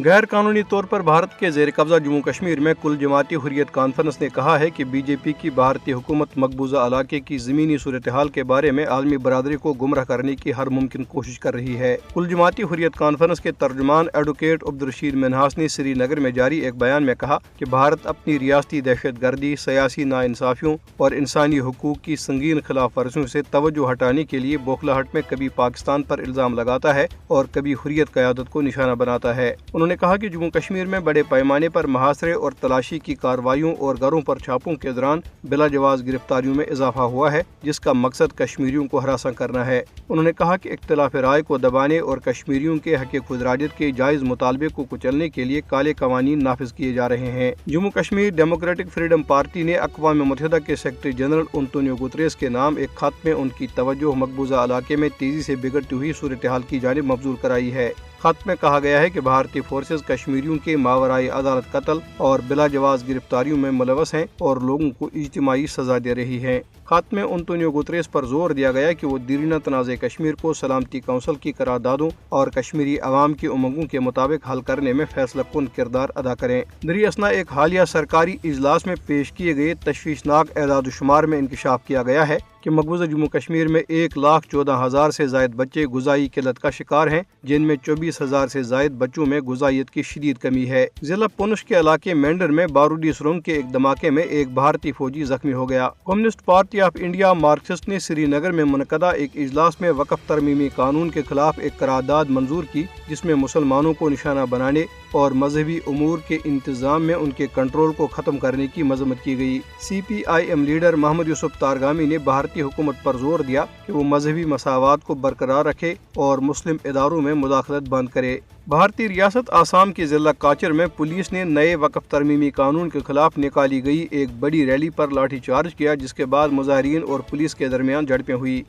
غیر قانونی طور پر بھارت کے زیر قبضہ جموں کشمیر میں کل جماعتی حریت کانفرنس نے کہا ہے کہ بی جے پی کی بھارتی حکومت مقبوضہ علاقے کی زمینی صورتحال کے بارے میں عالمی برادری کو گمراہ کرنے کی ہر ممکن کوشش کر رہی ہے۔ کل جماعتی حریت کانفرنس کے ترجمان ایڈوکیٹ عبدالرشید منہاس نے سری نگر میں جاری ایک بیان میں کہا کہ بھارت اپنی ریاستی دہشت گردی، سیاسی ناانصافیوں اور انسانی حقوق کی سنگین خلاف ورزیوں سے توجہ ہٹانے کے لیے بوکھلاہٹ میں کبھی پاکستان پر الزام لگاتا ہے اور کبھی حریت قیادت کو نشانہ بناتا ہے۔ انہوں نے کہا کہ جموں کشمیر میں بڑے پیمانے پر محاصرے اور تلاشی کی کارروائیوں اور گھروں پر چھاپوں کے دوران بلا جواز گرفتاریوں میں اضافہ ہوا ہے، جس کا مقصد کشمیریوں کو ہراساں کرنا ہے۔ انہوں نے کہا کہ اختلاف رائے کو دبانے اور کشمیریوں کے حق خودارادیت کے جائز مطالبے کو کچلنے کے لیے کالے قوانین نافذ کیے جا رہے ہیں۔ Jammu Kashmir democratic freedom party نے اقوام متحدہ کے سیکرٹری جنرل انتونیو گوتریس کے نام ایک خط میں ان کی توجہ مقبوضہ علاقے میں تیزی سے بگڑتی ہوئی صورتحال کی جانب مبذول کرائی ہے۔ خط میں کہا گیا ہے کہ بھارتی فورسز کشمیریوں کے ماورائی عدالت قتل اور بلا جواز گرفتاریوں میں ملوث ہیں اور لوگوں کو اجتماعی سزا دے رہی ہیں۔ خط میں انتونیو گوتریس پر زور دیا گیا کہ وہ دیرینہ تنازع کشمیر کو سلامتی کونسل کی قراردادوں اور کشمیری عوام کی امنگوں کے مطابق حل کرنے میں فیصلہ کن کردار ادا کریں۔ دریں اثنا ایک حالیہ سرکاری اجلاس میں پیش کیے گئے تشویشناک اعداد و شمار میں انکشاف کیا گیا ہے کہ مقبوضہ جموں کشمیر میں 1,14,000 سے زائد بچے غذائی قلت کا شکار ہیں، جن میں 24,000 سے زائد بچوں میں غذائیت کی شدید کمی ہے۔ ضلع پونچھ کے علاقے مینڈر میں بارودی سرنگ کے ایک دھماکے میں ایک بھارتی فوجی زخمی ہو گیا۔ Communist party of India Marxist نے سری نگر میں منعقدہ ایک اجلاس میں وقف ترمیمی قانون کے خلاف ایک قرارداد منظور کی، جس میں مسلمانوں کو نشانہ بنانے اور مذہبی امور کے انتظام میں ان کے کنٹرول کو ختم کرنے کی مذمت کی گئی۔ سی پی آئی ایم لیڈر محمد یوسف تارگامی نے بھارتی حکومت پر زور دیا کہ وہ مذہبی مساوات کو برقرار رکھے اور مسلم اداروں میں مداخلت بند کرے۔ بھارتی ریاست آسام کے ضلع کاچر میں پولیس نے نئے وقف ترمیمی قانون کے خلاف نکالی گئی ایک بڑی ریلی پر لاٹھی چارج کیا، جس کے بعد مظاہرین اور پولیس کے درمیان جھڑپیں ہوئی۔